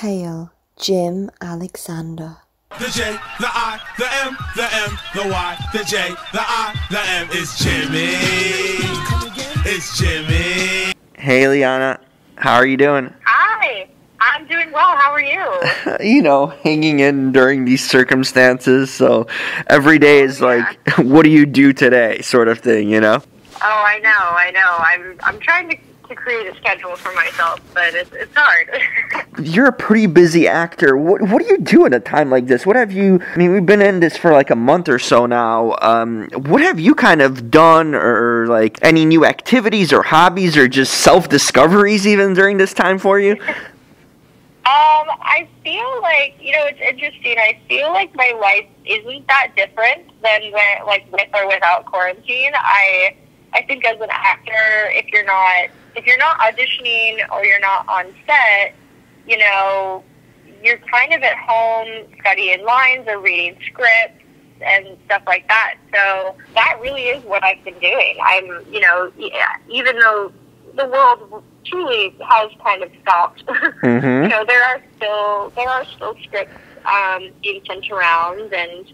Hail, Jim Alexander. The J, the I, the M, the M, the Y, the J, the I, the M is Jimmy. It's Jimmy. Hey, Liana. How are you doing? Hi. I'm doing well. How are you? Hanging in during these circumstances. So every day is like, what do you do today sort of thing, Oh, I know. I'm trying to create a schedule for myself, but it's hard. You're a pretty busy actor. What do you do at a time like this? We've been in this for like a month or so now. What have you kind of done, or like any new activities or hobbies or just self-discoveries even during this time for you? I feel like, it's interesting. I feel like my life isn't that different than with or without quarantine. I think as an actor, if you're not auditioning or you're not on set, you're kind of at home studying lines or reading scripts and stuff like that. So that really is what I've been doing. Even though the world truly has kind of stopped, mm-hmm. there are still scripts being sent around, and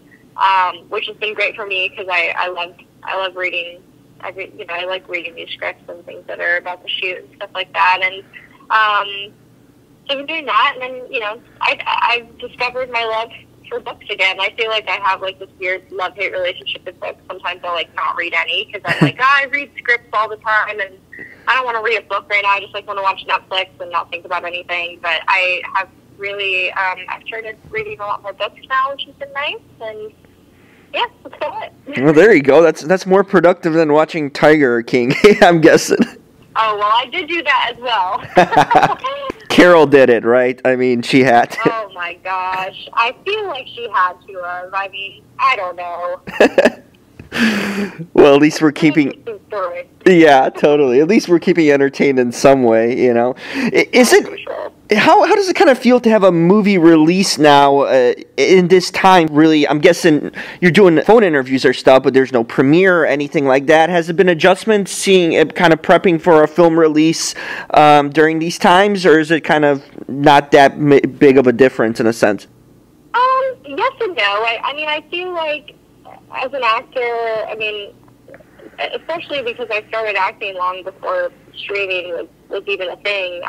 which has been great for me because I love reading. I like reading these scripts and things that are about to shoot and stuff like that. And so I've been doing that, and then I've discovered my love for books again. I feel like I have like this weird love-hate relationship with books. Sometimes I'll not read any because I'm like, I read scripts all the time, and I don't want to read a book right now. I just want to watch Netflix and not think about anything. But I have really I've started reading a lot more books now, which has been nice. And yeah, that's about it. Well, there you go. That's more productive than watching Tiger King, I'm guessing. Oh, well, I did do that as well. Carole did it, right? She had to. Oh, my gosh. I feel like she had to have. I don't know. Well, at least we're keeping... Yeah, totally. At least we're keeping entertained in some way, Is it... Sure. How does it kind of feel to have a movie release now in this time, really? I'm guessing you're doing phone interviews or stuff, but there's no premiere or anything like that. Has it been adjustments, seeing it kind of prepping for a film release during these times, or is it kind of not that big of a difference in a sense? Yes and no. I feel like as an actor, especially because I started acting long before streaming was even a thing.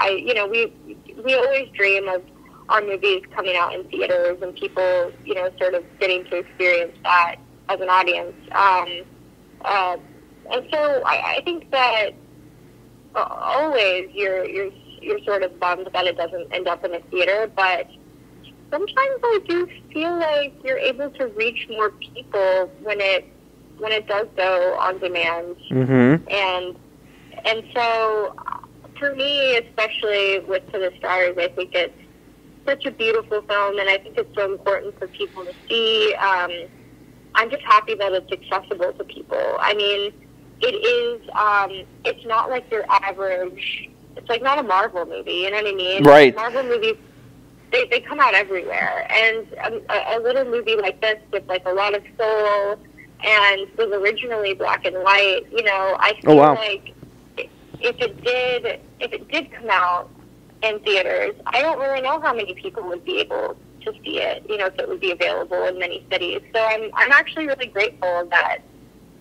We always dream of our movies coming out in theaters and people, sort of getting to experience that as an audience. And so I think that always you're sort of bummed that it doesn't end up in a theater, but sometimes I do feel like you're able to reach more people when it does go on demand. Mm-hmm. And so for me, especially with To the Stars, I think it's such a beautiful film, and I think it's so important for people to see. I'm just happy that it's accessible to people. It is, it's not like your average, it's like not a Marvel movie, you know what I mean? Right. Marvel movies, they come out everywhere, and a little movie like this with like a lot of soul and was originally black and white, I feel like if it did come out in theaters, I don't really know how many people would be able to see it, if it would be available in many cities. So I'm actually really grateful that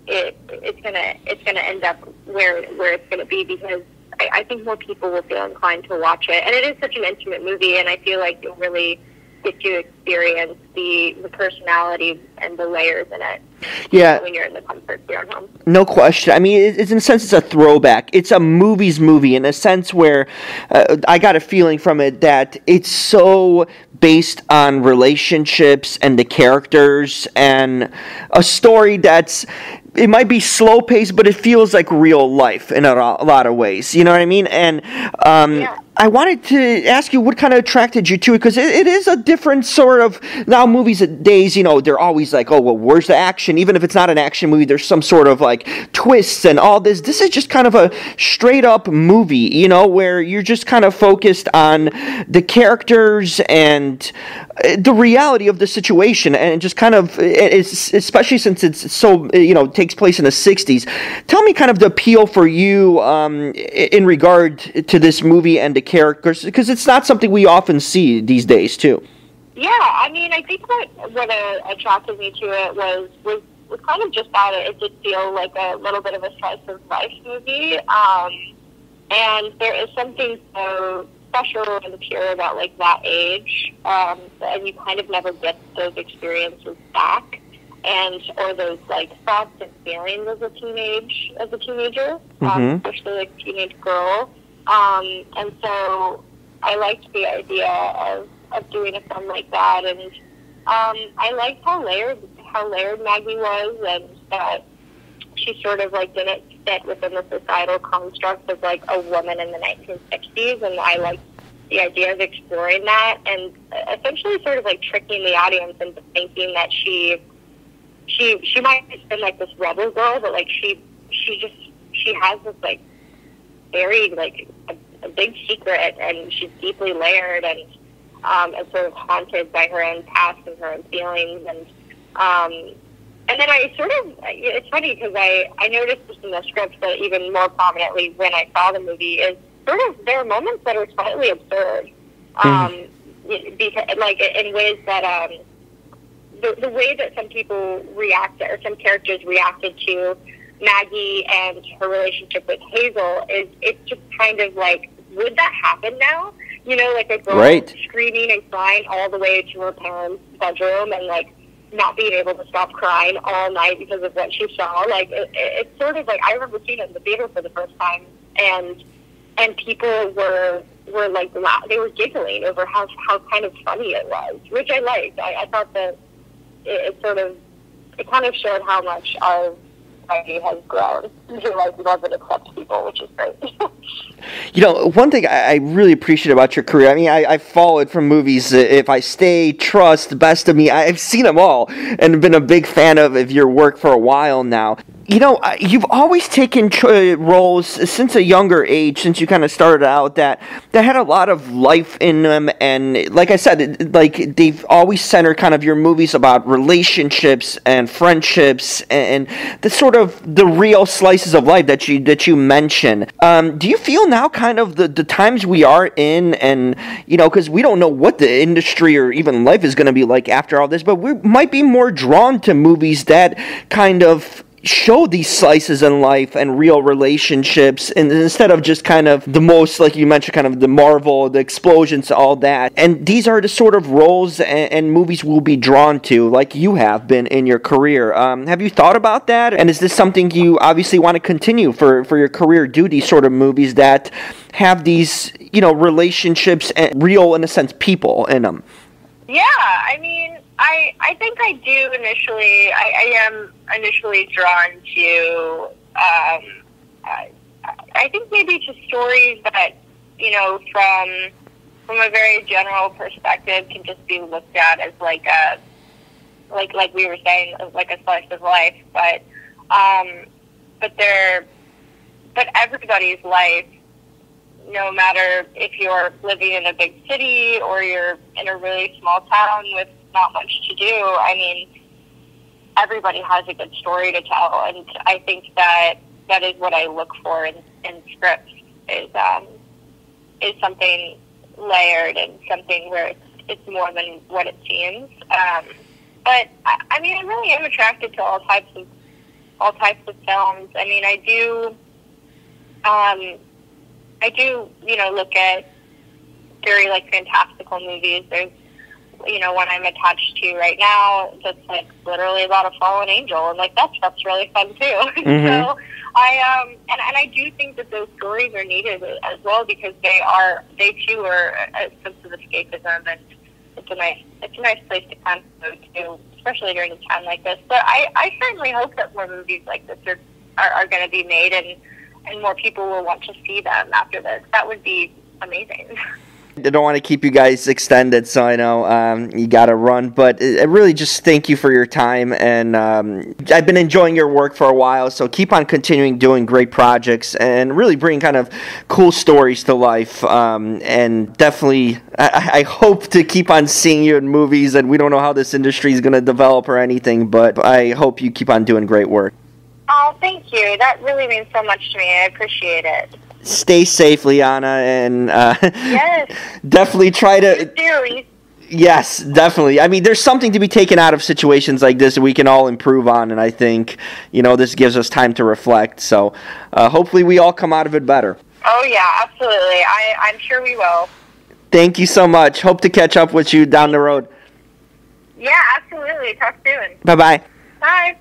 it's gonna end up where it's gonna be, because I think more people will feel inclined to watch it. And it is such an intimate movie, and I feel like you'll really get to experience the personality and the layers in it. Yeah. When you're in the comfort of your own home. No question. It's in a sense, it's a throwback. It's a movie's movie in a sense where I got a feeling from it that it's so based on relationships and the characters and a story it might be slow paced, but it feels like real life in a lot of ways. You know what I mean? And I wanted to ask you what kind of attracted you to it, because it is a different sort of, now movies nowadays, they're always like, oh, well, where's the action? Even if it's not an action movie, there's some sort of like twists and all this. This is just kind of a straight up movie, where you're just kind of focused on the characters and the reality of the situation, and just kind of, especially since it's so, takes place in the 60s. Tell me kind of the appeal for you in regard to this movie and the characters, because it's not something we often see these days, too. Yeah, I mean, I think what attracted me to it was kind of just that it did feel like a little bit of a slice of life movie, and there is something so special and pure about like that age, and you kind of never get those experiences back, or those like thoughts and feelings as a teenager, especially like teenage girl, and so I liked the idea of doing a film like that, and I liked how layered Maggie was, and that she sort of like didn't fit within the societal construct of like a woman in the 1960s, and I liked the idea of exploring that and essentially sort of like tricking the audience into thinking that she might have been like this rebel girl, but like she has this like very like a big secret, and she's deeply layered and sort of haunted by her own past and her own feelings, and then I sort of, it's funny because I noticed this in the script, but even more prominently when I saw the movie, is sort of there are moments that are slightly absurd, because, like in ways that the way that some people react, or some characters reacted to Maggie and her relationship with Hazel, it's just kind of like, would that happen now? Like a girl screaming and crying all the way to her parents' bedroom, and like not being able to stop crying all night because of what she saw. Like it's sort of like, I remember seeing it in the theater for the first time, and people were like they were giggling over how kind of funny it was, which I liked. I thought that it kind of showed how much our society has grown to like love and accept people, which is great. One thing I really appreciate about your career, I mean, I followed from movies, If I Stay, Trust, Best of Me. I've seen them all and been a big fan of your work for a while now. You've always taken roles since a younger age, since you kind of started out, that had a lot of life in them, and like I said, like they've always centered kind of your movies about relationships and friendships and the sort of the real slices of life that you mention. Do you feel now kind of the times we are in, and because we don't know what the industry or even life is going to be like after all this, but we might be more drawn to movies that kind of show these slices in life and real relationships, and instead of just kind of the most, like you mentioned, kind of the Marvel, the explosions, all that. And these are the sort of roles and movies we'll be drawn to, like you have been in your career. Have you thought about that? And is this something you obviously want to continue for your career, do these sort of movies that have these, relationships and real, in a sense, people in them? Yeah, I mean, I think I do initially. I am initially drawn to, I think maybe to stories that, from a very general perspective can just be looked at as like a, like we were saying, like a slice of life, but everybody's life, no matter if you're living in a big city or you're in a really small town with not much to do, I mean, everybody has a good story to tell, and I think that is what I look for in scripts, is something layered and something where it's more than what it seems. But I mean, I really am attracted to all types of films. I mean, I do, look at very like fantastical movies. There's, one I'm attached to right now that's like literally about a fallen angel, and like that's really fun too. Mm-hmm. So I do think that those stories are needed as well, because they too are a sense of escapism, and it's a nice place to kind of go to, especially during a time like this. But I certainly hope that more movies like this are going to be made, and more people will want to see them after this. That would be amazing. I don't want to keep you guys extended, so I know you got to run. But I really just thank you for your time, and I've been enjoying your work for a while, so keep on continuing doing great projects and really bring kind of cool stories to life. And definitely, I hope to keep on seeing you in movies, and we don't know how this industry is going to develop or anything, but I hope you keep on doing great work. Oh, thank you. That really means so much to me. I appreciate it. Stay safe, Liana, and Yes. definitely try to... You do. Yes, definitely. I mean, there's something to be taken out of situations like this that we can all improve on, and I think, this gives us time to reflect. So hopefully we all come out of it better. Oh, yeah, absolutely. I'm sure we will. Thank you so much. Hope to catch up with you down the road. Yeah, absolutely. Talk soon. Bye-bye. Bye.